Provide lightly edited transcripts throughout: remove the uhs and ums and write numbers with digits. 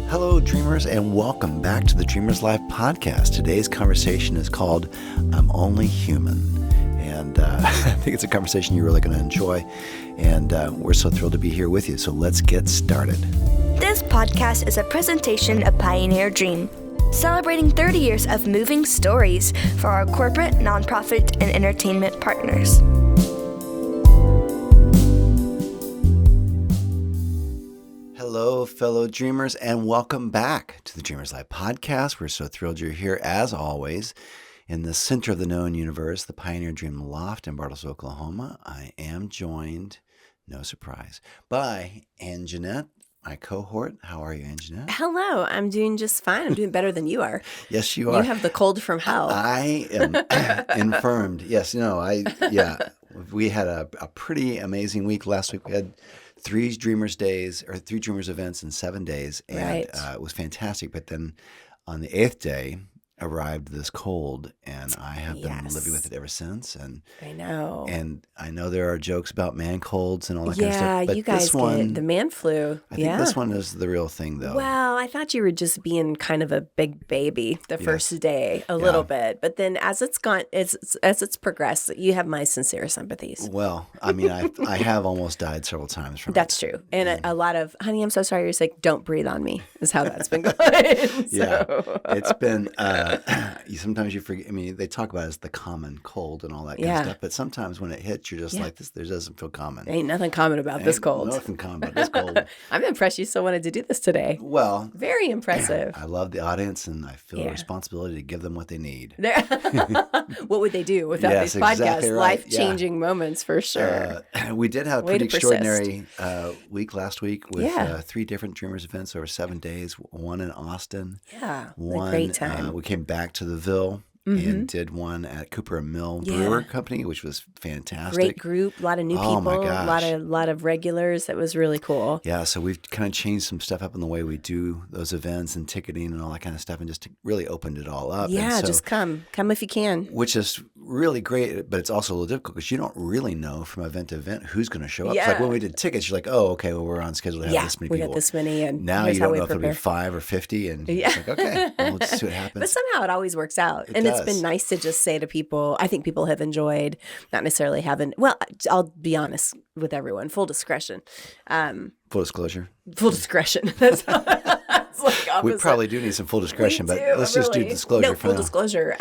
Hello, Dreamers, and welcome back to the DreamersLIVE podcast. Today's conversation is called I'm Only Human. And I think it's a conversation you're really going to enjoy. And we're so thrilled to be here with you. So let's get started. This podcast is a presentation of Pioneer Dream, celebrating 30 years of moving stories for our corporate, nonprofit, and entertainment partners. Hello, fellow dreamers, and welcome back to the DreamersLIVE podcast. We're so thrilled you're here, as always, in the center of the known universe, the Pioneer Dream Loft in Bartlesville, Oklahoma. I am joined, no surprise, by Anjanette, my cohort. How are you, Anjanette? Hello, I'm doing just fine. I'm doing better than you are. Yes, you are. You have the cold from hell. I am infirmed. Yes, we had a pretty amazing week. Last week we had three Dreamers events in 7 days, and it was fantastic. But then on the 8th day arrived this cold, and I have been living with it ever since. And I know. And I know there are jokes about man colds and all that kind of stuff. Yeah, but you guys get the man flu. I think this one is the real thing, though. Well, I thought you were just being kind of a big baby the first day, a little bit. But then as it's gone, as it's progressed, you have my sincere sympathies. Well, I mean, I have almost died several times from That's true. And a lot of, honey, I'm so sorry. You're sick. Don't breathe on me is how that's been going. Yeah, it's been, sometimes you forget. I mean, they talk about it as the common cold and all that kind of stuff. But sometimes when it hits, you're just like, this doesn't feel common. Ain't nothing common about this cold. Nothing common about this cold. I'm impressed you still wanted to do this today. Well, very impressive. I love the audience, and I feel a responsibility to give them what they need. What would they do without these podcasts? Exactly right. Life-changing moments for sure. We did have a pretty extraordinary week last week with 3 different Dreamers events over 7 days. One in Austin. Yeah, one, a great time. We came back to the Ville and did one at Cooper & Mill Brewer Company, which was fantastic. Great group, a lot of new people, a lot of regulars. That was really cool. Yeah, so we've kind of changed some stuff up in the way we do those events and ticketing and all that kind of stuff, and just really opened it all up. Yeah, just come if you can. Which is really great, but it's also a little difficult because you don't really know from event to event who's going to show up. Yeah. It's like when we did tickets, you're like, oh, okay, well, we're on schedule to have this many people. We got this many, and now you don't know if it'll be 5 or 50, and it's like, okay, well, we'll just see what happens. But somehow it always works out. It's been nice to just say to people, I think people have enjoyed, not necessarily having, well, I'll be honest with everyone, full discretion. Full disclosure. Full discretion. That's like we probably do need some full discretion, but let's just do disclosure for now. Full disclosure.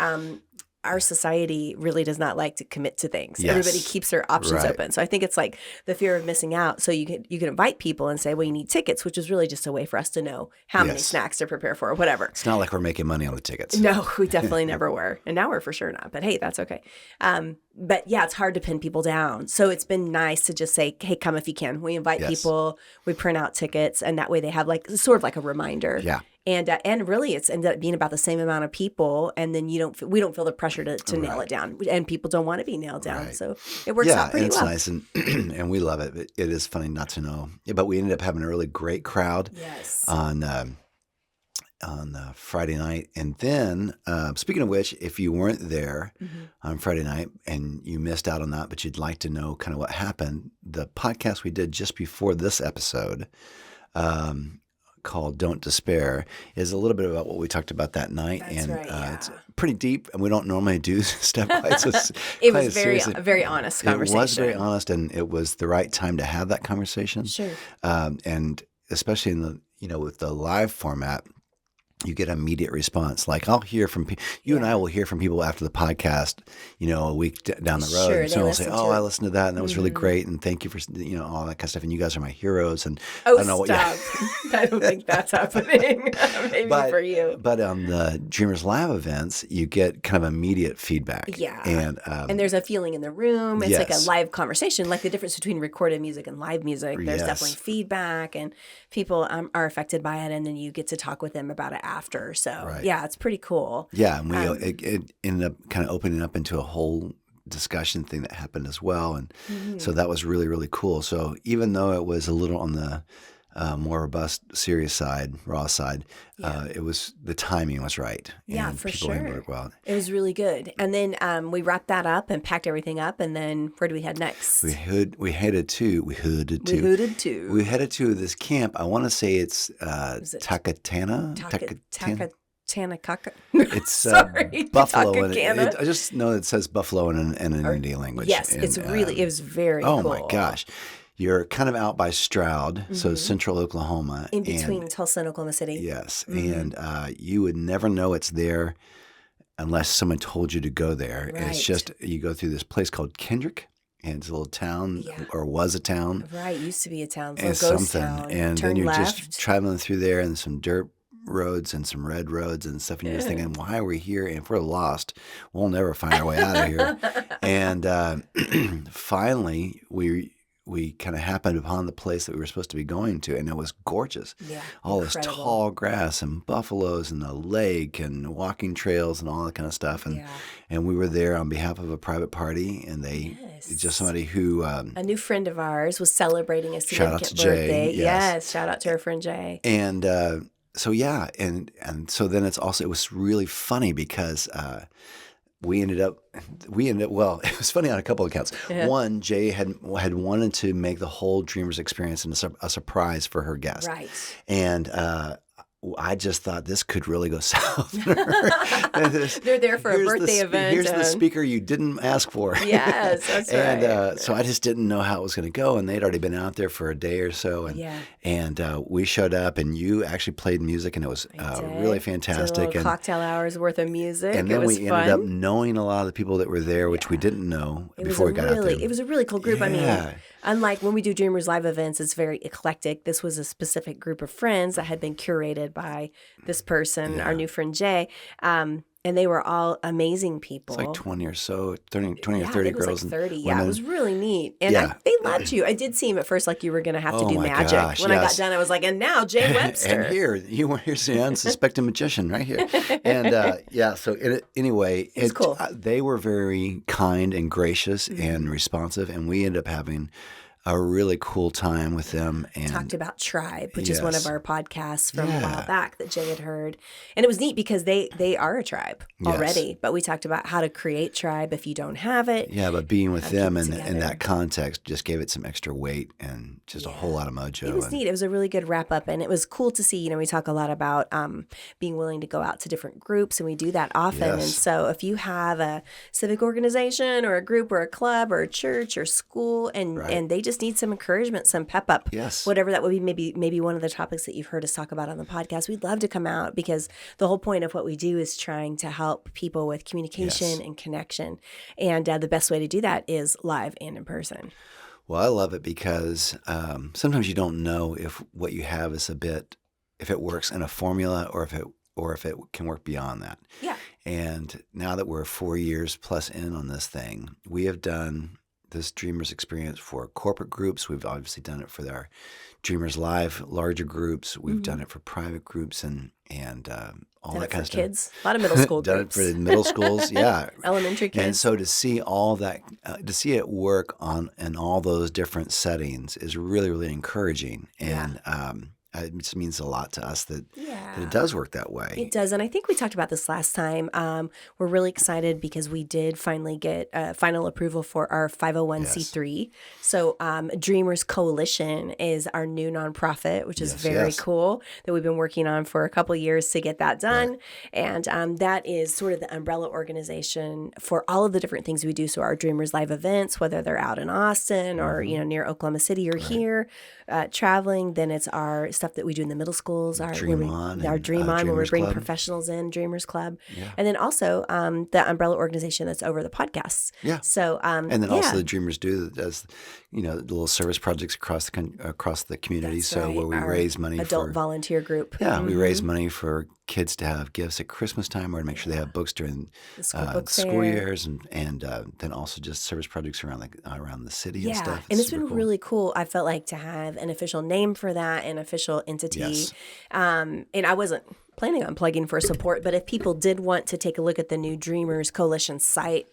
Our society really does not like to commit to things. Yes. Everybody keeps their options open. So I think it's like the fear of missing out. So you can invite people and say, well, you need tickets, which is really just a way for us to know how many snacks to prepare for or whatever. It's not like we're making money on the tickets. No, we definitely never were. And now we're for sure not. But hey, that's okay. But yeah, it's hard to pin people down. So it's been nice to just say, hey, come if you can. We invite people, we print out tickets, and that way they have like sort of like a reminder. Yeah. And really, it's ended up being about the same amount of people, and then we don't feel the pressure to nail it down, and people don't want to be nailed down, so it works out pretty well. Yeah, it's nice, and we love it. It is funny not to know, but we ended up having a really great crowd on Friday night, and then speaking of which, if you weren't there on Friday night and you missed out on that, but you'd like to know kind of what happened, the podcast we did just before this episode. Called Don't Despair is a little bit about what we talked about that night. It's pretty deep, and we don't normally do stuff quite so It was very honest conversation. It was very honest, and it was the right time to have that conversation. Sure. And especially in the, with the live format, you get immediate response. Like I'll hear from you and I will hear from people after the podcast, a week down the road. Sure, and someone will say, I listened to that and that was really great. And thank you for, all that kind of stuff. And you guys are my heroes. And I don't know stop. I don't think that's happening. Maybe for you. But on the DreamersLIVE events, you get kind of immediate feedback. Yeah. And there's a feeling in the room. It's like a live conversation, like the difference between recorded music and live music. There's definitely feedback, and people are affected by it. And then you get to talk with them about it after. So it's pretty cool. Yeah, and it ended up kind of opening up into a whole discussion thing that happened as well, and so that was really, really cool. So even though it was a little on the more robust, serious side, raw side, it was the timing was right. Yeah, and for people sure. work well. It was really good. And then we wrapped that up and packed everything up. And then where do we head next? We headed to this camp. I want to say it's Takatana. Tanakaka. It's Sorry, buffalo. Takakana. I just know it says buffalo in an Indian language. Yes, and, it was very cool. cool. Oh my gosh. You're kind of out by Stroud, so central Oklahoma. In between Tulsa and Oklahoma City. Yes, and you would never know it's there unless someone told you to go there. Right. And it's just, you go through this place called Kendrick, and it's a little town, or was a town. Right, used to be a town, and ghost something. town. And Turn then you're left. just traveling through there and some dirt roads and some red roads and stuff, and you're just thinking, why are we here? And if we're lost, we'll never find our way out of here. And finally, we kind of happened upon the place that we were supposed to be going to, and it was gorgeous. Yeah, all incredible. This tall grass and buffaloes and a lake and walking trails and all that kind of stuff. And we were there on behalf of a private party, and just somebody who a new friend of ours was celebrating a shout out to significant birthday. Jay, yes, shout out to our friend Jay. And so and so then it was really funny because we ended up well, it was funny on a couple of accounts. One, Jay had wanted to make the whole Dreamers experience a surprise for her guest. Right. And I just thought this could really go south. They're there for a birthday event. Here's the speaker you didn't ask for. Yes, that's right. And so I just didn't know how it was going to go. And they'd already been out there for a day or so. And we showed up, and you actually played music, and it was really fantastic. And cocktail hours worth of music. And then we ended up knowing a lot of the people that were there, which we didn't know before we got out there. It was a really cool group. I mean, unlike when we do DreamersLIVE events, it's very eclectic. This was a specific group of friends that had been curated by this person, our new friend Jay. And they were all amazing people. It's like 20 or so, 20 or 30 girls. Like 30, and women. it was really neat. And they loved you. I did seem at first like you were going to have to do magic. Gosh, when I got done, I was like, and now Jay Webster. And here's the unsuspecting magician right here. And anyway, it's cool. They were very kind and gracious and responsive, and we ended up having a really cool time with them. And talked about Tribe, which is one of our podcasts from a while back that Jay had heard. And it was neat because they are a tribe already. But we talked about how to create Tribe if you don't have it. Yeah, but being with them in that context just gave it some extra weight and just a whole lot of mojo. It was neat. It was a really good wrap up. And it was cool to see, we talk a lot about being willing to go out to different groups, and we do that often. Yes. And so if you have a civic organization or a group or a club or a church or school, and they just need some encouragement, some pep up, whatever that would be, maybe one of the topics that you've heard us talk about on the podcast, we'd love to come out, because the whole point of what we do is trying to help people with communication and connection. And the best way to do that is live and in person. Well, I love it because sometimes you don't know if what you have is if it works in a formula or if it can work beyond that. Yeah. And now that we're 4 years plus in on this thing, we have done this Dreamers experience for corporate groups. We've obviously done it for our DreamersLIVE larger groups. We've done it for private groups and all that kind of stuff. Kids, a lot of middle school done groups. Done it for the middle schools, elementary kids. And so to see all that, to see it work in all those different settings is really, really encouraging. And it just means a lot to us that it does work that way. It does. And I think we talked about this last time. We're really excited because we did finally get final approval for our 501c3. Yes. So Dreamers Coalition is our new nonprofit, which is very cool, that we've been working on for a couple of years to get that done. Right. And that is sort of the umbrella organization for all of the different things we do. So our DreamersLIVE events, whether they're out in Austin or near Oklahoma City or here, traveling, then it's our stuff that we do in the middle schools, our DreamON, where we bring professionals in, DreamersCLUB, and then also the umbrella organization that's over the podcasts. Yeah. So and then also the DreamersDO that does little service projects across the community. That's where we raise money adult volunteer group. Yeah, we raise money for kids to have gifts at Christmas time, or to make sure they have books during school years, and then also just service projects around the city and stuff. And it's been really cool. I felt like to have an official name for that, an official entity. Yes. And I wasn't planning on plugging for support, but if people did want to take a look at the new Dreamers Coalition site,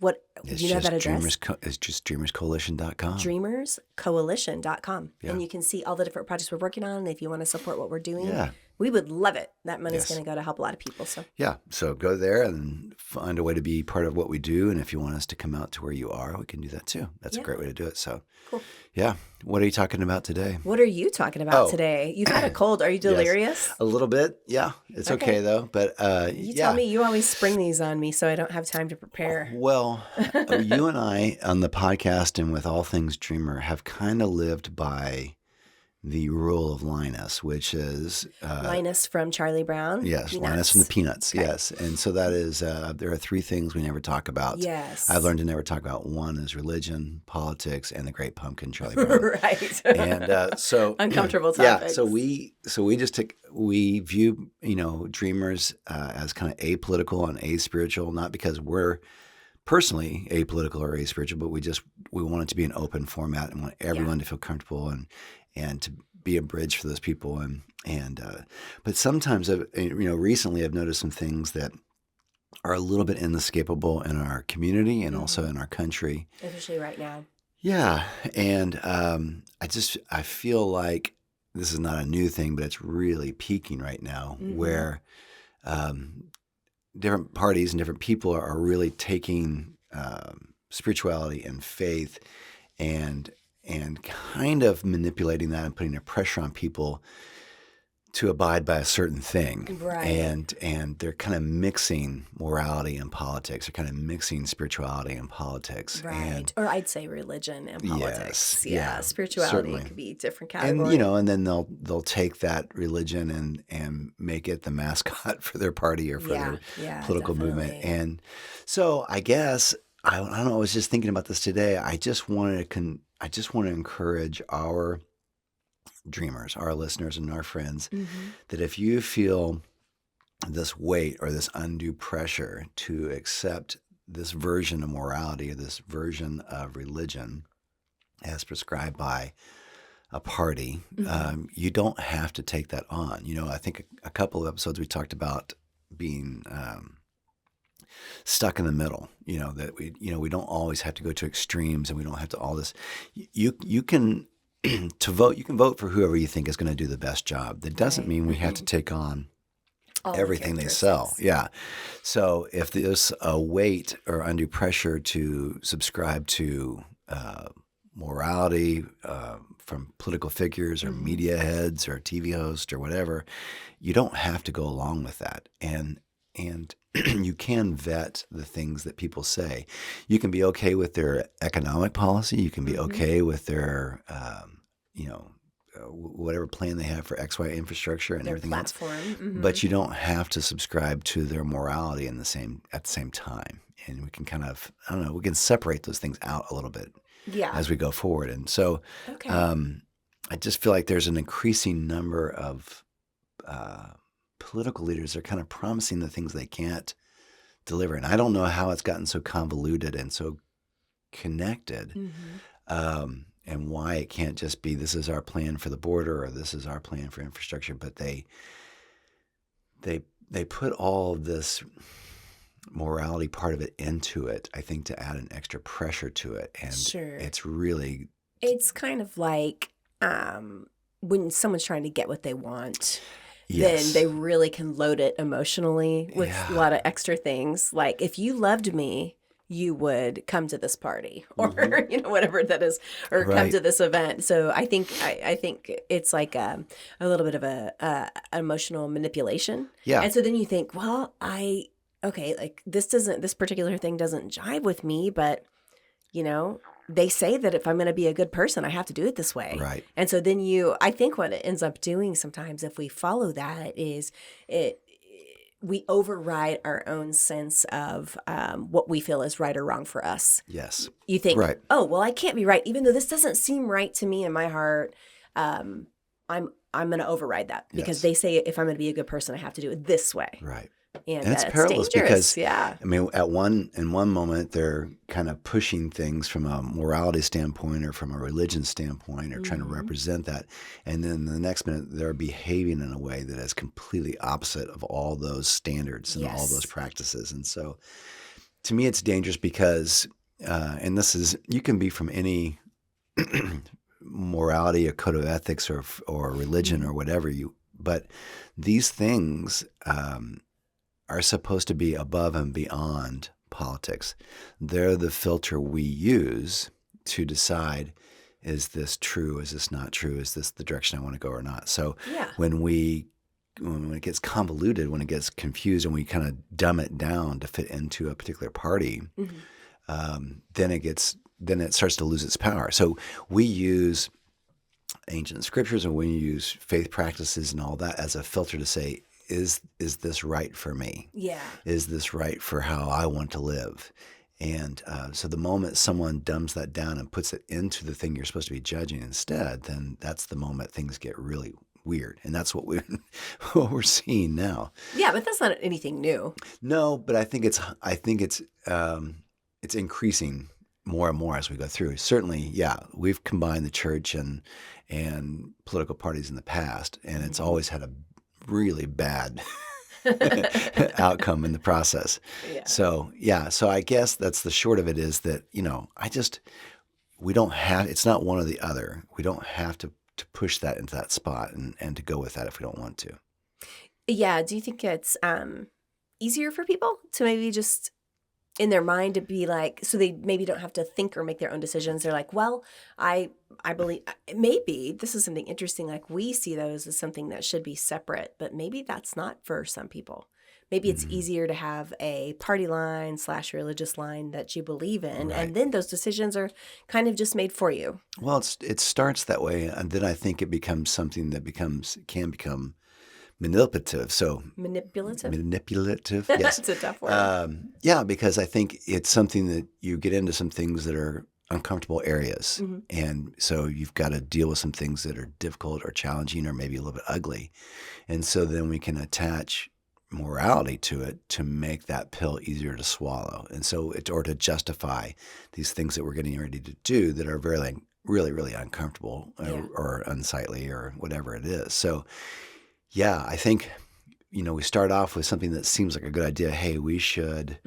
What It's do you know just that address? It's just DreamersCoalition.com. DreamersCoalition.com. Yeah. And you can see all the different projects we're working on. If you want to support what we're doing, Yeah. we would love it. That money's Yes. going to go to help a lot of people. So Yeah. So go there and find a way to be part of what we do. And if you want us to come out to where you are, we can do that too. That's a great way to do it. So cool. Yeah. What are you talking about today? What are you talking about today? You've had a cold. Are you delirious? Yes. A little bit. Yeah. It's okay though. But you tell me. You always spring these on me, so I don't have time to prepare. Well, you and I on the podcast and with All Things Dreamer have kind of lived by the rule of Linus, which is Linus from Charlie Brown. Yes, Peanuts. Linus from the Peanuts. Okay. Yes, and so that is there are three things we never talk about. Yes, I've learned to never talk about. One is religion, politics, and the Great Pumpkin, Charlie Brown. Right. And so uncomfortable topics. Yeah. So we view dreamers as kind of apolitical and aspiritual, not because we're personally apolitical or aspiritual, but we want it to be an open format and want everyone to feel comfortable and to be a bridge for those people. But sometimes, recently I've noticed some things that are a little bit inescapable in our community and also in our country. Especially right now. Yeah. And I feel like this is not a new thing, but it's really peaking right now where different parties and different people are really taking spirituality and faith and kind of manipulating that and putting a pressure on people to abide by a certain thing. Right. And they're kind of mixing morality and politics. They're kind of mixing spirituality and politics. Right. Or I'd say religion and politics. Yes, yeah, spirituality certainly. could be different categories. And then they'll take that religion and make it the mascot for their party or for their political movement. And so I guess I don't know. I was just thinking about this today. I just want to encourage our dreamers, our listeners, and our friends that if you feel this weight or this undue pressure to accept this version of morality or this version of religion as prescribed by a party, you don't have to take that on. I think a couple of episodes we talked about being stuck in the middle, that we don't always have to go to extremes and we don't have to all this. You can to vote. You can vote for whoever you think is going to do the best job. That doesn't mean we have to take on all everything they sell. Yeah. So if there's a weight or undue pressure to subscribe to morality from political figures or media heads or TV hosts or whatever, you don't have to go along with that. And you can vet the things that people say. You can be okay with their economic policy. You can be okay with their, whatever plan they have for XY infrastructure and their everything platform. else. But you don't have to subscribe to their morality at the same time. And we can kind of, we can separate those things out a little bit as we go forward. And so I just feel like there's an increasing number of political leaders are kind of promising the things they can't deliver. And I don't know how it's gotten so convoluted and so connected and why it can't just be this is our plan for the border or this is our plan for infrastructure. But they put all of this morality part of it into it, I think, to add an extra pressure to it. And it's kind of like when someone's trying to get what they want. Then they really can load it emotionally with a lot of extra things. Like, if you loved me, you would come to this party or, whatever that is, or come to this event. So I think it's like a little bit of a emotional manipulation. Yeah. And so then you think, well, like this particular thing doesn't jive with me, but they say that if I'm going to be a good person, I have to do it this way. Right. And so then I think what it ends up doing sometimes if we follow that is we override our own sense of what we feel is right or wrong for us. Yes. You think, oh, well, I can't be right. Even though this doesn't seem right to me in my heart, I'm going to override that because they say if I'm going to be a good person, I have to do it this way. Right. And it's perilous because, in one moment, they're kind of pushing things from a morality standpoint or from a religion standpoint or trying to represent that. And then the next minute, they're behaving in a way that is completely opposite of all those standards and all those practices. And so To me, it's dangerous because, and this is, you can be from any morality, a code of ethics, or religion, or whatever but these things are supposed to be above and beyond politics. They're the filter we use to decide, is this true? Is this not true? Is this the direction I want to go or not? So when it gets convoluted, when it gets confused, and we kind of dumb it down to fit into a particular party, then it starts to lose its power. So we use ancient scriptures and we use faith practices and all that as a filter to say, is this right for me? Yeah. Is this right for how I want to live? And so the moment someone dumbs that down and puts it into the thing you're supposed to be judging instead, then that's the moment things get really weird. And that's what we're seeing now. Yeah, but that's not anything new. No, but I think it's increasing more and more as we go through. Certainly, yeah, we've combined the church and political parties in the past, and it's always had a really bad outcome in the process. Yeah. So I guess that's the short of it, is that, we don't have, it's not one or the other. We don't have to push that into that spot and to go with that if we don't want to. Yeah. Do you think it's easier for people to maybe just in their mind to be like, so they maybe don't have to think or make their own decisions? They're like, well, I believe maybe this is something interesting. Like, we see those as something that should be separate, but maybe that's not for some people. Maybe it's easier to have a party line / religious line that you believe in. Right. And then those decisions are kind of just made for you. Well, it starts that way. And then I think it becomes something that can become manipulative. So manipulative. Yes. It's a tough word. Because I think it's something that you get into some things that are uncomfortable areas. Mm-hmm. And so you've got to deal with some things that are difficult or challenging or maybe a little bit ugly. And so then we can attach morality to it to make that pill easier to swallow. And so or to justify these things that we're getting ready to do that are really, really, really uncomfortable or unsightly or whatever it is. So yeah, I think, we start off with something that seems like a good idea. Hey, we should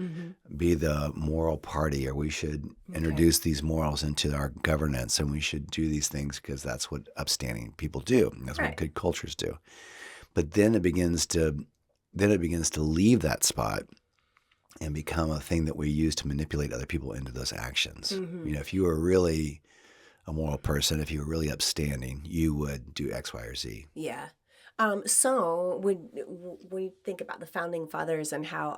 be the moral party, or we should introduce these morals into our governance, and we should do these things because that's what upstanding people do. And that's what good cultures do. But then it begins to leave that spot and become a thing that we use to manipulate other people into those actions. Mm-hmm. If you were really a moral person, if you were really upstanding, you would do X, Y, or Z. Yeah. So when we think about the founding fathers and how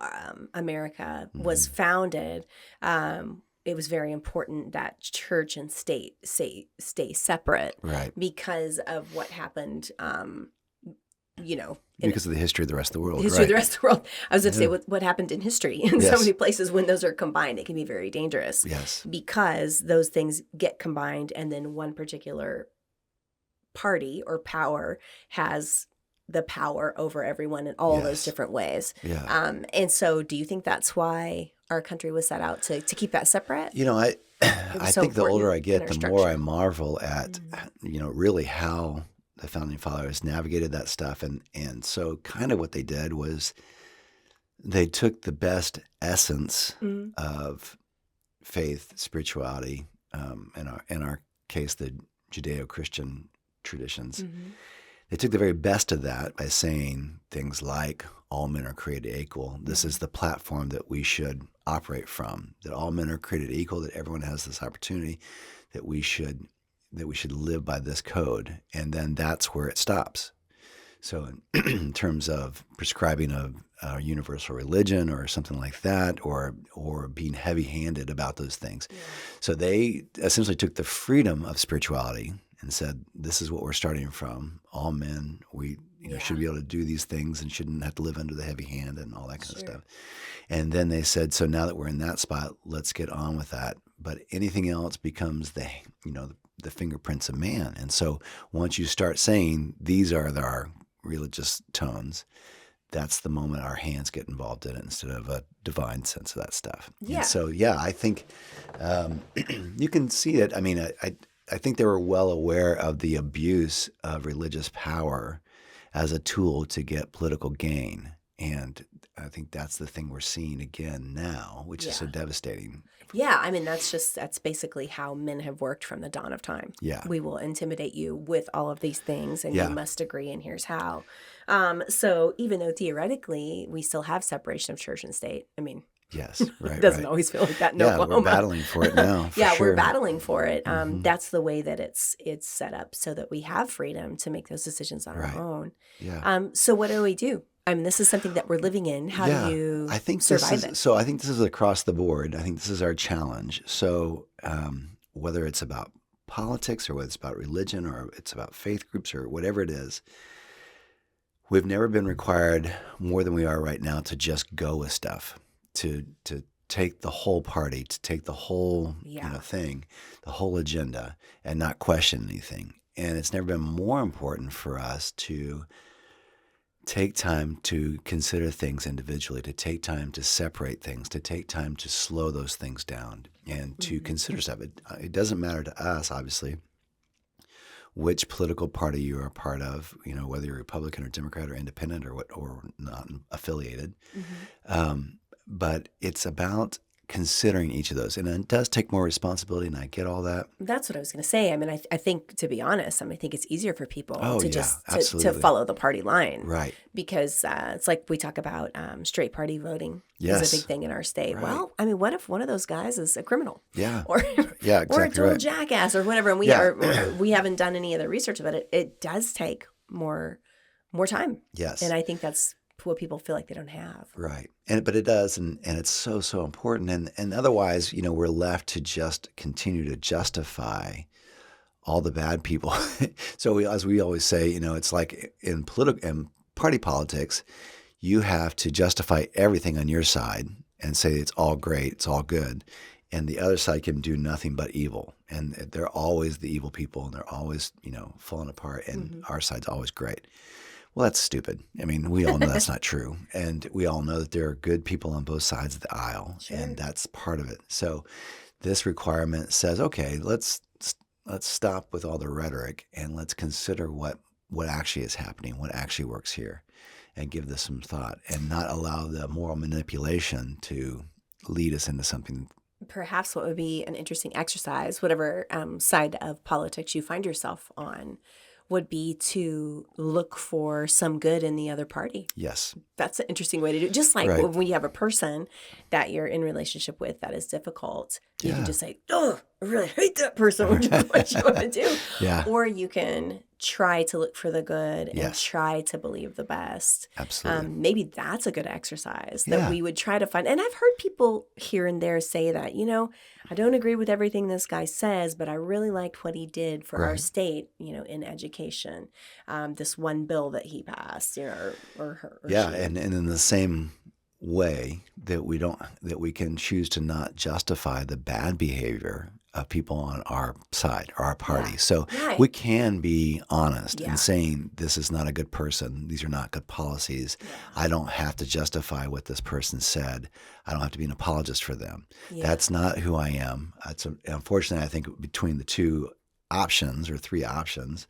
America was founded, it was very important that church and state stay separate, right? Because of what happened, because of the history of the rest of the world. History of the rest of the world. I was going to say what happened in history. In so many places, when those are combined, it can be very dangerous. Yes. Because those things get combined, and then one particular party or power has the power over everyone in all those different ways. Yeah. And so do you think that's why our country was set out to keep that separate? I think the older I get, the more I marvel at, really how the founding fathers navigated that stuff. And so kind of what they did was they took the best essence of faith, spirituality, in our case, the Judeo-Christian traditions. Mm-hmm. They took the very best of that by saying things like, all men are created equal. This is the platform that we should operate from, that all men are created equal, that everyone has this opportunity, that we should live by this code. And then that's where it stops. So in terms of prescribing a universal religion or something like that, or being heavy-handed about those things. Yeah. So they essentially took the freedom of spirituality and said, this is what we're starting from. All men, we should be able to do these things and shouldn't have to live under the heavy hand and all that kind of stuff. And then they said, so now that we're in that spot, let's get on with that. But anything else becomes the fingerprints of man. And so once you start saying these are our religious tones, that's the moment our hands get involved in it instead of a divine sense of that stuff. Yeah. And so, I think you can see it. I mean, I think they were well aware of the abuse of religious power as a tool to get political gain. And I think that's the thing we're seeing again now, which is so devastating. Yeah, I mean, that's basically how men have worked from the dawn of time. Yeah. We will intimidate you with all of these things, and you must agree, and here's how. So even though theoretically we still have separation of church and state, I mean, yes, right. It doesn't always feel like that in Oklahoma. We're battling for it now. We're battling for it. That's the way that it's set up so that we have freedom to make those decisions on our own. Yeah. So what do we do? I mean, this is something that we're living in. How do you survive it? So I think this is across the board. I think this is our challenge. So whether it's about politics or whether it's about religion or it's about faith groups or whatever it is, we've never been required more than we are right now to just go with stuff, to take the whole party, to take the whole thing, the whole agenda, and not question anything. And it's never been more important for us to take time to consider things individually, to take time to separate things, to take time to slow those things down and to consider stuff. It doesn't matter to us, obviously, which political party you are a part of, whether you're Republican or Democrat or independent or not affiliated. But it's about considering each of those. And it does take more responsibility, and I get all that. That's what I was going to say. I mean, I think, to be honest, I think it's easier for people to follow the party line. Right. Because it's like we talk about straight party voting is a big thing in our state. Right. Well, I mean, what if one of those guys is a criminal? Yeah. Or exactly or a total jackass or whatever. And we haven't done any of the research about it. It does take more time. Yes. And I think that's what people feel like they don't have. Right. But it does, and it's so important. And otherwise, we're left to just continue to justify all the bad people. So as we always say, it's like in party politics, you have to justify everything on your side and say it's all great, it's all good. And the other side can do nothing but evil. And they're always the evil people, and they're always, falling apart, and our side's always great. Well, that's stupid. I mean, we all know that's not true. And we all know that there are good people on both sides of the aisle, and that's part of it. So this requirement says, okay, let's stop with all the rhetoric and let's consider what actually is happening, what actually works here, and give this some thought and not allow the moral manipulation to lead us into something. Perhaps what would be an interesting exercise, whatever side of politics you find yourself on, would be to look for some good in the other party. Yes. That's an interesting way to do it. Just like when you have a person that you're in relationship with that is difficult, you can just say, oh, I really hate that person, which is what you want to do. Yeah. Or you can try to look for the good and try to believe the best. Absolutely. Maybe that's a good exercise that we would try to find. And I've heard people here and there say that, I don't agree with everything this guy says, but I really liked what he did for our state, in education. This one bill that he passed, or her. Or she. And in the same way that we can choose to not justify the bad behavior of people on our side or our party. So we can be honest in saying this is not a good person. These are not good policies. I don't have to justify what this person said. I don't have to be an apologist for them. That's not who I am. Unfortunately, I think between the two options or three options,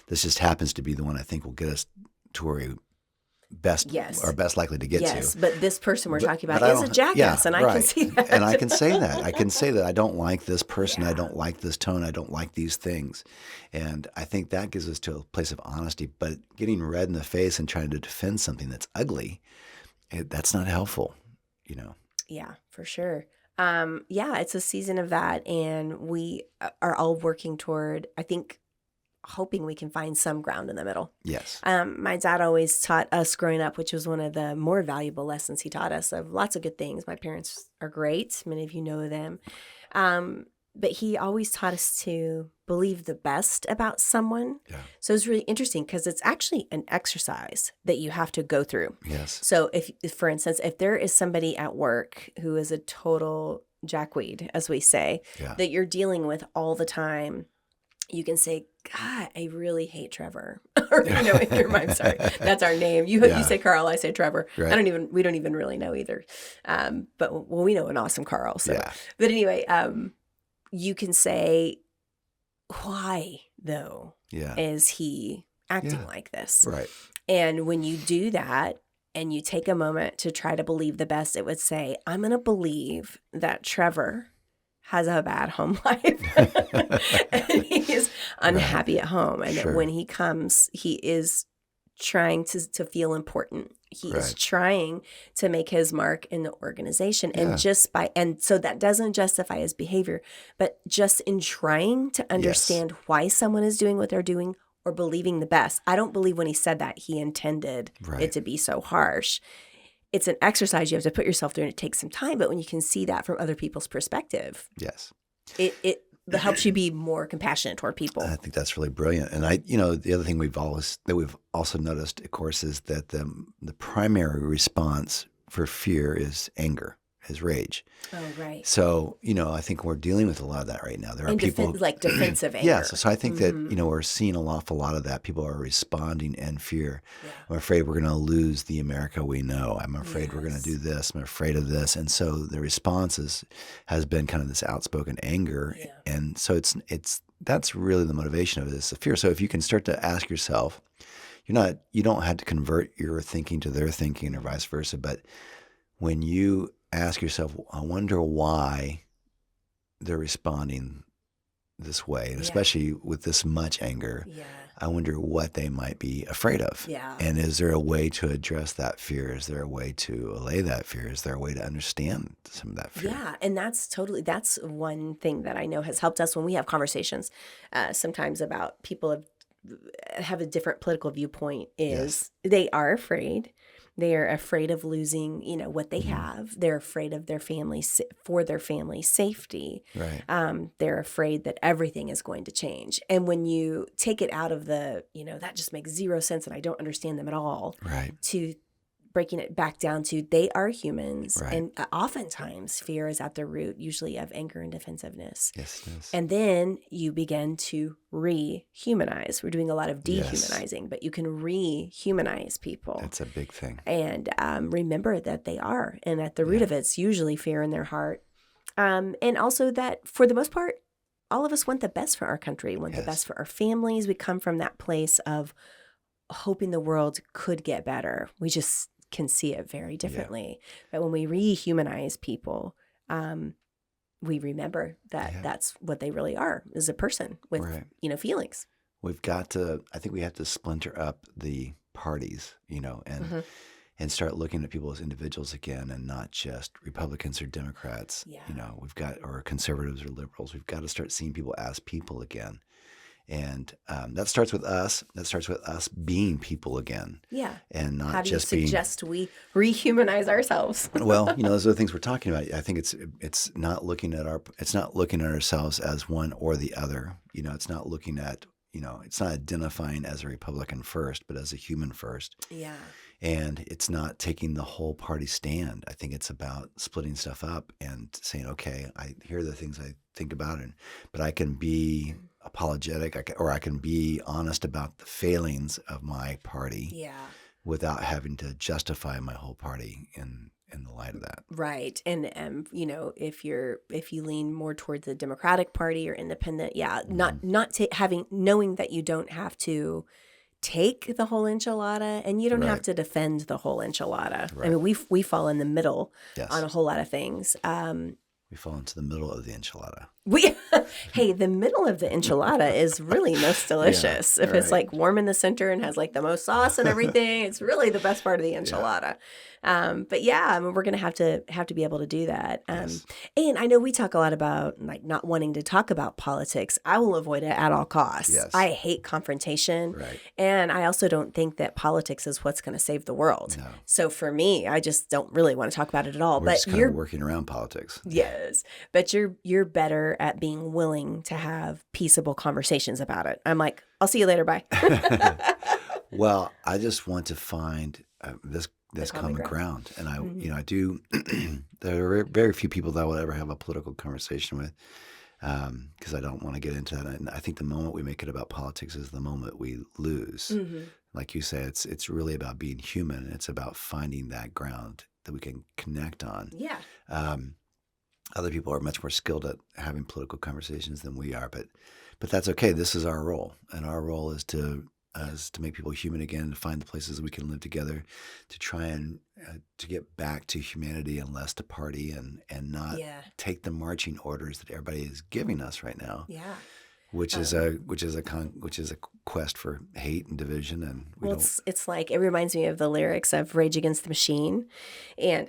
this just happens to be the one I think will get us to where we are best likely to get to. Yes, but this person we're talking about is a jackass, and I can see that. And I can say that. I can say that I don't like this person. I don't like this tone. I don't like these things. And I think that gives us to a place of honesty. But getting red in the face and trying to defend something that's ugly, that's not helpful, Yeah, for sure. It's a season of that, and we are all working toward, I think, hoping we can find some ground in the middle. Yes. My dad always taught us growing up, which was one of the more valuable lessons he taught us, of lots of good things. My parents are great. Many of you know them. But he always taught us to believe the best about someone. Yeah. So it's really interesting because it's actually an exercise that you have to go through. Yes. So if, for instance, if there is somebody at work who is a total jackweed, as we say, that you're dealing with all the time, you can say, God, I really hate Trevor. Or, in your mind, sorry, that's our name. You say Carl, I say Trevor. Right. We don't even really know either. But we know an awesome Carl. So. Yeah. But anyway, you can say, why though is he acting like this? Right. And when you do that, and you take a moment to try to believe the best, it would say, I'm going to believe that Trevor has a bad home life and he is unhappy at home. And that when he comes, he is trying to feel important. He is trying to make his mark in the organization. And and so that doesn't justify his behavior, but just in trying to understand why someone is doing what they're doing or believing the best. I don't believe when he said that he intended it to be so harsh. It's an exercise you have to put yourself through, and it takes some time. But when you can see that from other people's perspective, it helps you be more compassionate toward people. I think that's really brilliant. And the other thing we've also noticed, of course, is that the primary response for fear is anger, is rage. Oh, right. So, I think we're dealing with a lot of that right now. There are people like defensive anger. Yes. So I think that, we're seeing an awful lot of that. People are responding in fear. Yeah. I'm afraid we're going to lose the America we know. I'm afraid we're going to do this. I'm afraid of this. And so the response has been kind of this outspoken anger. Yeah. And so that's really the motivation of this, the fear. So if you can start to ask yourself, you don't have to convert your thinking to their thinking or vice versa, but when you ask yourself, I wonder why they're responding this way, and especially with this much anger, I wonder what they might be afraid of. Yeah. And is there a way to address that fear? Is there a way to allay that fear? Is there a way to understand some of that fear? Yeah, and that's one thing that I know has helped us when we have conversations sometimes about people have a different political viewpoint is they are afraid. They are afraid of losing, what they have. They're afraid of their families, for their family's safety. Right. They're afraid that everything is going to change. And when you take it out of the, that just makes zero sense and I don't understand them at all. Right. To breaking it back down to they are humans. Right. And oftentimes fear is at the root, usually of anger and defensiveness. Yes, it is. And then you begin to rehumanize. We're doing a lot of dehumanizing, but you can rehumanize people. That's a big thing. And remember that they are. And at the root of it's usually fear in their heart. And also that for the most part, all of us want the best for our country, want the best for our families. We come from that place of hoping the world could get better. We just can see it very differently. But when we rehumanize people, we remember that that's what they really are, is a person with, feelings. I think we have to splinter up the parties, and start looking at people as individuals again and not just Republicans or Democrats, or conservatives or liberals. We've got to start seeing people as people again. And that starts with us. That starts with us being people again. Yeah. And not just being. How do you suggest we rehumanize ourselves? Well, those are the things we're talking about. I think it's not looking at ourselves as one or the other. It's not looking at, it's not identifying as a Republican first, but as a human first. Yeah. And it's not taking the whole party stand. I think it's about splitting stuff up and saying, okay, here are the things I think about, but I can be apologetic, I can be honest about the failings of my party without having to justify my whole party in the light of that. Right. And if you lean more towards the Democratic Party or independent, knowing that you don't have to take the whole enchilada and you don't have to defend the whole enchilada. Right. I mean, we fall in the middle on a whole lot of things. We fall into the middle of the enchilada. Hey, the middle of the enchilada is really most delicious. If it's like warm in the center and has like the most sauce and everything, it's really the best part of the enchilada. But we're going to have to be able to do that. And I know we talk a lot about like not wanting to talk about politics. I will avoid it at all costs. Yes. I hate confrontation. Right. And I also don't think that politics is what's going to save the world. No. So for me, I just don't really want to talk about it at all. We're just kind of working around politics. Yes. But you're better at being willing to have peaceable conversations about it. I'm like, I'll see you later. Bye. Well, I just want to find this common ground. And I do, there are very few people that I will ever have a political conversation with because I don't want to get into that. And I think the moment we make it about politics is the moment we lose. Mm-hmm. Like you say, it's really about being human. It's about finding that ground that we can connect on. Yeah. Other people are much more skilled at having political conversations than we are, but that's okay. This is our role, and our role is to us to make people human again, to find the places we can live together, to try and to get back to humanity and less to party and not take the marching orders that everybody is giving us right now. Yeah. Which is a quest for hate and division, and it's like, it reminds me of the lyrics of Rage Against the Machine, and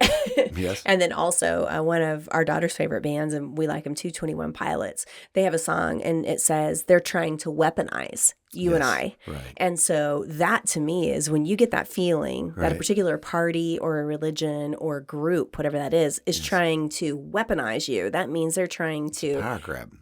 yes, and then also one of our daughter's favorite bands, and we like them too, 21 Pilots. They have a song, and it says they're trying to weaponize you and I, right. And so that to me is when you get that feeling that a particular party or a religion or group, whatever that is trying to weaponize you. That means they're trying to power grab.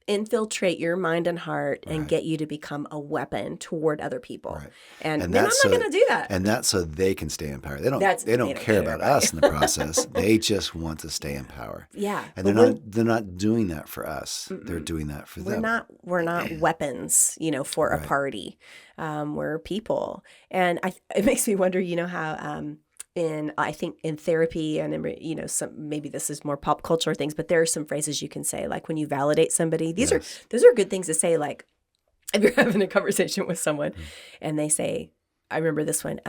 Infiltrate your mind and heart and get you to become a weapon toward other people. Right. And I'm not going to do that. And that's so they can stay in power. They don't care about us in the process. They just want to stay in power. Yeah. And they're not doing that for us. They're doing that for them. We're not weapons, for a party. We're people. And it makes me wonder, how I think in therapy and in, maybe this is more pop culture things, but there are some phrases you can say, like when you validate somebody. Those are good things to say. Like if you're having a conversation with someone and they say, I remember this one.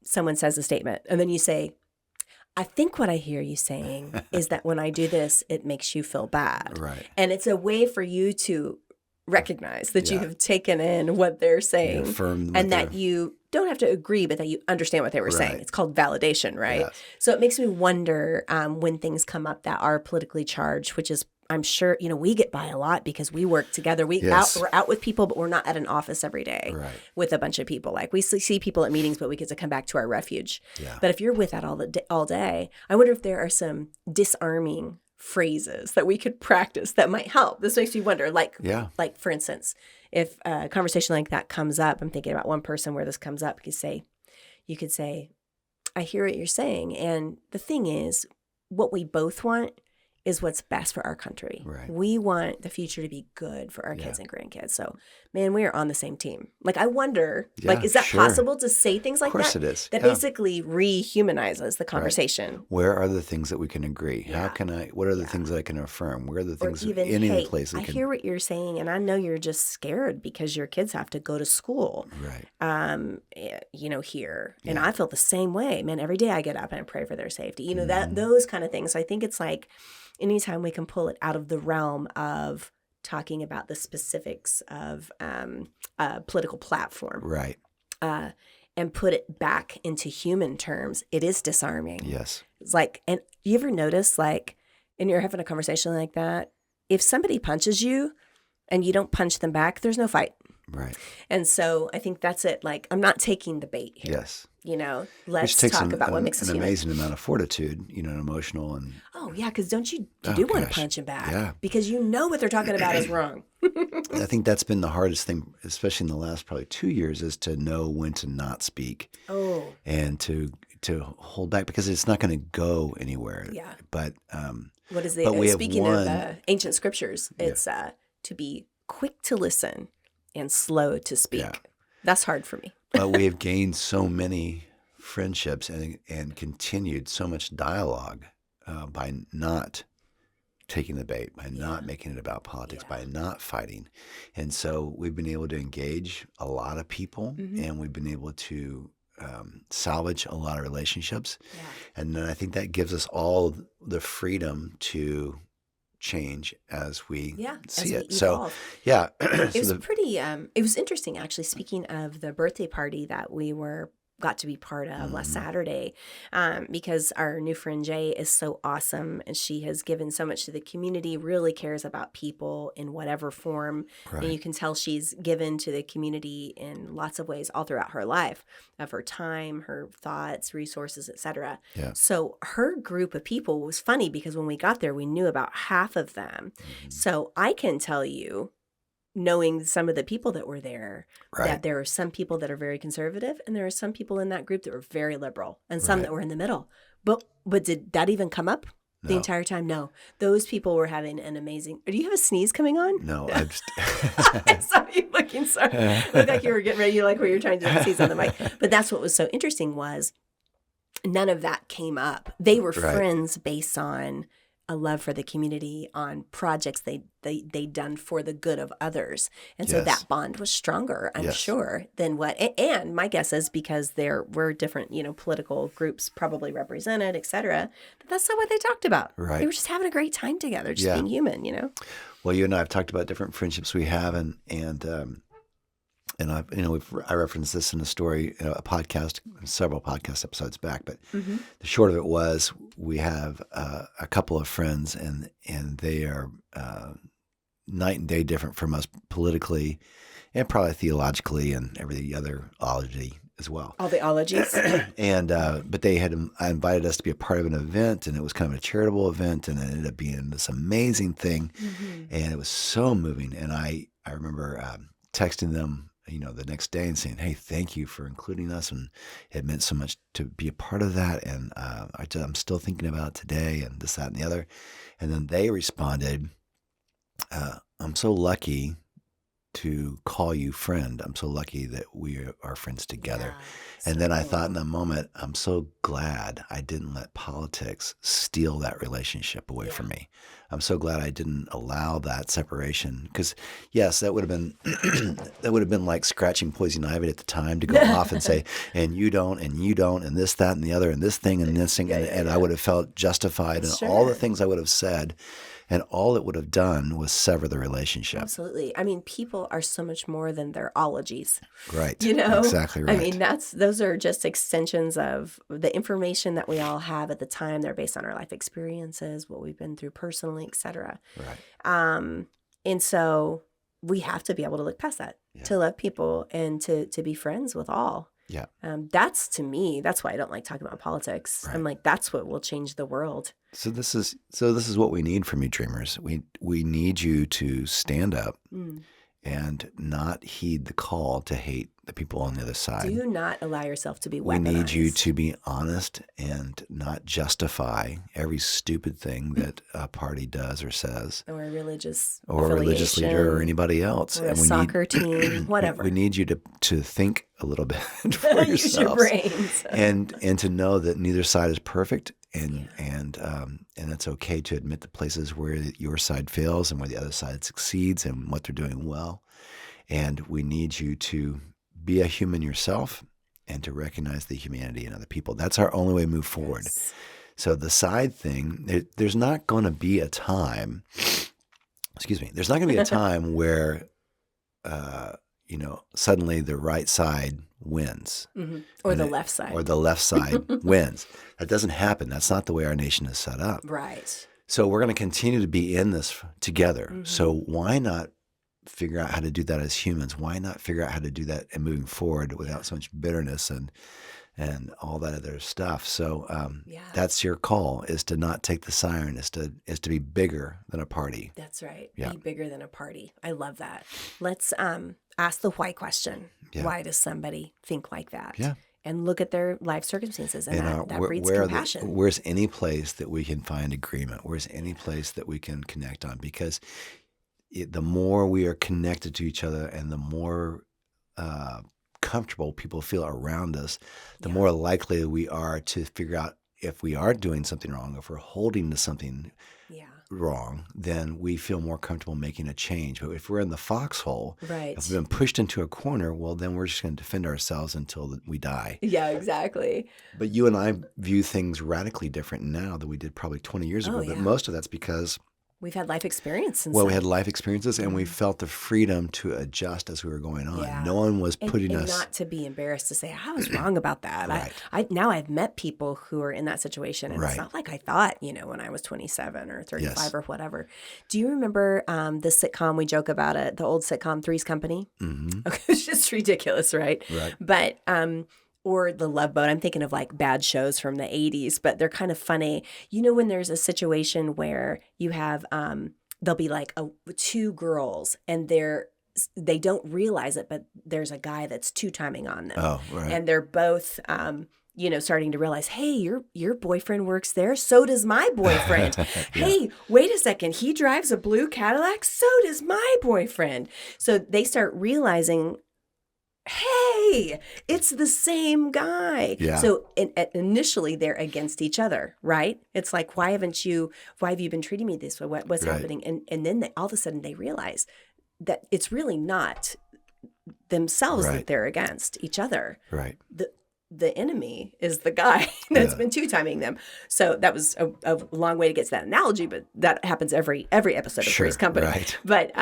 Someone says a statement, and then you say, I think what I hear you saying is that when I do this, it makes you feel bad. Right. And it's a way for you to recognize that you have taken in what they're saying, and that you don't have to agree, but that you understand what they were saying. It's called validation, right? Yes. So it makes me wonder when things come up that are politically charged, which is, I'm sure, we get by a lot because we work together. We're out with people, but we're not at an office every day with a bunch of people. Like we see people at meetings, but we get to come back to our refuge. Yeah. But if you're with that all day, I wonder if there are some disarming phrases that we could practice that might help. This makes me wonder, like for instance, if a conversation like that comes up, I'm thinking about one person where this comes up, you could say, I hear what you're saying. And the thing is, what we both want is what's best for our country. Right. We want the future to be good for our kids and grandkids. So, man, we are on the same team. Like, I wonder, is that possible to say things like that? Of course it is. That basically rehumanizes the conversation. Right. Where are the things that we can agree? Yeah. What are the things that I can affirm? Where are the things even, in any place I hear what you're saying, and I know you're just scared because your kids have to go to school. Right. Here. And I feel the same way. Man, every day I get up and I pray for their safety. Those kind of things. So I think it's like, anytime we can pull it out of the realm of talking about the specifics of a political platform, right, and put it back into human terms, it is disarming. Yes. It's like, and you ever notice, like, and you're having a conversation like that, if somebody punches you and you don't punch them back, there's no fight. Right. And so I think that's it. Like, I'm not taking the bait here. Yes. Let's talk about what makes us human. An amazing amount of fortitude, and emotional and. Oh yeah, because don't you want to punch him back? Yeah. Because what they're talking about is wrong. I think that's been the hardest thing, especially in the last probably 2 years, is to know when to not speak. Oh. And to hold back, because it's not going to go anywhere. Yeah. But what is the speaking of ancient scriptures? It's to be quick to listen and slow to speak. Yeah. That's hard for me. But we have gained so many friendships and continued so much dialogue by not taking the bait, by not making it about politics, by not fighting. And so we've been able to engage a lot of people, and we've been able to salvage a lot of relationships. Yeah. And then I think that gives us all the freedom to change as we see it. So, yeah. It was it was interesting, actually, speaking of the birthday party that we got to be part of last Saturday, because our new friend Jay is so awesome, and she has given so much to the community, really cares about people in whatever form. Right. And you can tell she's given to the community in lots of ways all throughout her life, of her time, her thoughts, resources, etc. Yeah. So her group of people was funny, because when we got there, we knew about half of them. So I can tell you, knowing some of the people that were there, that there are some people that are very conservative, and there are some people in that group that were very liberal, and some that were in the middle. But did that even come up the entire time? No. Those people were having an amazing... Do you have a sneeze coming on? No. I saw you looking sorry. Looked like you were getting ready, like where you're trying to sneeze on the mic. But that's what was so interesting, was none of that came up. They were friends based on a love for the community on projects they done for the good of others. And so that bond was stronger, I'm sure, than what, and my guess is because there were different, political groups probably represented, et cetera, that's not what they talked about. Right. They were just having a great time together, just being human, Well, you and I have talked about different friendships we have, and I, I referenced this in a story, a podcast, several podcast episodes back. But the short of it was, we have a couple of friends, and they are night and day different from us politically, and probably theologically, and every other ology as well. All the ologies. And but they had invited us to be a part of an event, and it was kind of a charitable event, and it ended up being this amazing thing, and it was so moving. And I remember texting them, the next day and saying, hey, thank you for including us. And it meant so much to be a part of that. And I'm still thinking about it today, and this, that, and the other. And then they responded, I'm so lucky to call you friend. I'm so lucky that we are friends together. Yeah, and then I thought in that moment, I'm so glad I didn't let politics steal that relationship away from me. I'm so glad I didn't allow that separation, because yes, that would have been like scratching poison ivy at the time, to go off and say, and you don't, and this, that, and the other, and this thing, and this thing, and I would have felt justified in all the things I would have said. And all it would have done was sever the relationship. Absolutely. I mean, people are so much more than their ologies. Right. Exactly right. I mean, those are just extensions of the information that we all have at the time. They're based on our life experiences, what we've been through personally, et cetera. Right. And so we have to be able to look past that, to love people and to be friends with all. Yeah. That's, to me, that's why I don't like talking about politics. Right. I'm like, that's what will change the world. So this is what we need from you, dreamers. We need you to stand up and not heed the call to hate the people on the other side. Do not allow yourself to be weaponized. We need you to be honest and not justify every stupid thing that a party does or says. Or a religious leader or anybody else. Or a soccer team, whatever. We need you to think a little bit for yourselves. Use your brains. and to know that neither side is perfect, and it's okay to admit the places where your side fails and where the other side succeeds and what they're doing well. And we need you to be a human yourself and to recognize the humanity in other people. That's our only way to move forward. Yes. So the side thing, there's not going to be a time, there's not going to be a time where, suddenly the right side wins. Mm-hmm. Or the left side. Or the left side wins. That doesn't happen. That's not the way our nation is set up. Right. So we're going to continue to be in this together. Mm-hmm. So why not figure out how to do that as humans? Why not figure out how to do that and moving forward without so much bitterness and all that other stuff? So that's your call, is to not take the siren, is to be bigger than a party. That's right. Yeah. Be bigger than a party. I love that. Let's ask the why question. Yeah. Why does somebody think like that? Yeah. And look at their life circumstances, and that breeds compassion. Where's any place that we can find agreement? Where's any place that we can connect on? Because the more we are connected to each other, and the more comfortable people feel around us, the more likely we are to figure out if we are doing something wrong, if we're holding to something wrong, then we feel more comfortable making a change. But if we're in the foxhole, if we've been pushed into a corner, well, then we're just going to defend ourselves until we die. Yeah, exactly. But you and I view things radically different now than we did probably 20 years ago. But most of that's because we've had life experience. We had life experiences, and we felt the freedom to adjust as we were going on. Yeah. No one was putting us... And not to be embarrassed to say, I was wrong about that. Right. Now I've met people who are in that situation, and it's not like I thought, when I was 27 or 35 or whatever. Do you remember the sitcom, we joke about it, the old sitcom Three's Company? Mm-hmm. Okay, it's just ridiculous, right? Right. But... or The Love Boat. I'm thinking of like bad shows from the 80s, but they're kind of funny. When there's a situation where you have, there'll be like two girls, and they don't realize it, but there's a guy that's two-timing on them. Oh, right. And they're both, starting to realize, hey, your boyfriend works there. So does my boyfriend. Hey, wait a second. He drives a blue Cadillac. So does my boyfriend. So they start realizing hey, it's the same guy. Yeah. So initially they're against each other, right? It's like, why have you been treating me this way? What's happening? And then all of a sudden they realize that it's really not themselves that they're against each other. Right. The enemy is the guy that's been two-timing them. So that was a long way to get to that analogy, but that happens every episode of Three's Company. Right. But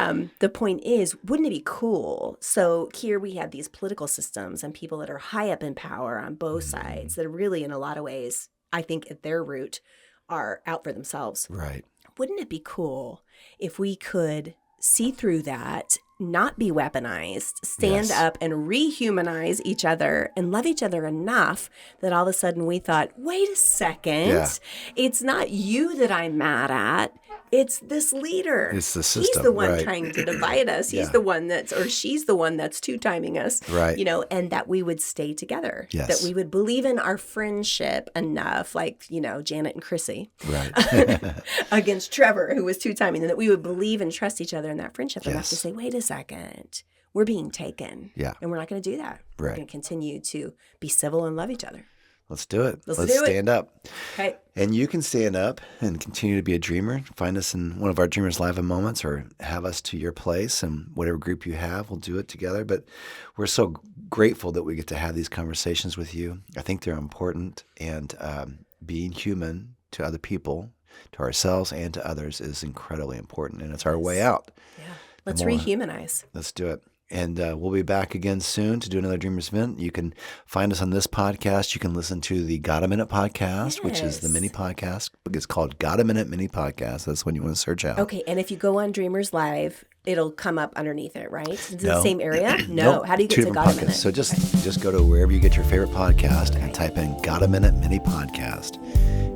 the point is, wouldn't it be cool? So here we have these political systems and people that are high up in power on both sides that are really, in a lot of ways, I think at their root, are out for themselves. Right. Wouldn't it be cool if we could see through that, not be weaponized, stand up and rehumanize each other and love each other enough that all of a sudden we thought, wait a second, it's not you that I'm mad at. It's this leader. It's the system. He's the one trying to divide us. He's the one she's the one that's two-timing us. Right. And that we would stay together. Yes. That we would believe in our friendship enough, like, Janet and Chrissy. Right. Against Trevor, who was two-timing, and that we would believe and trust each other in that friendship enough to say, wait a second, we're being taken. Yeah. And we're not going to do that. We're going to continue to be civil and love each other. Let's do it. Let's do it. stand up. Okay. And you can stand up and continue to be a dreamer. Find us in one of our Dreamers Live moments or have us to your place, and whatever group you have, we'll do it together. But we're so grateful that we get to have these conversations with you. I think they're important, and being human to other people, to ourselves and to others is incredibly important, and it's our way out. Yeah. Let's rehumanize. Let's do it. And we'll be back again soon to do another Dreamers event. You can find us on this podcast. You can listen to the Got a Minute podcast, which is the mini podcast. It's called Got a Minute Mini Podcast. That's when you want to search out. Okay, and if you go on Dreamers Live, it'll come up underneath it, right? Is it the same area? No. How do you get to Got a Minute? So just go to wherever you get your favorite podcast and type in Got a Minute Mini Podcast.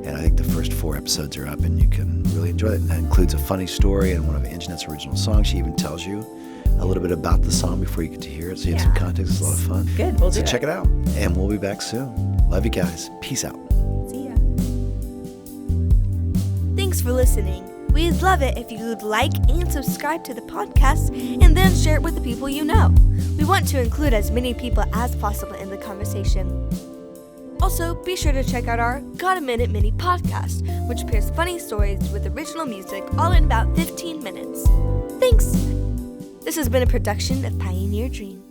And I think the first 4 episodes are up, and you can really enjoy it. And that includes a funny story and one of Anjanette's original songs. She even tells you a little bit about the song before you get to hear it, so you have some context. It's a lot of fun. Good, we'll do it. So check it out, and we'll be back soon. Love you guys. Peace out. See ya. Thanks for listening. We'd love it if you would like and subscribe to the podcast and then share it with the people you know. We want to include as many people as possible in the conversation. Also, be sure to check out our Got a Minute Mini Podcast, which pairs funny stories with original music all in about 15 minutes. Thanks! This has been a production of Pioneer Dream.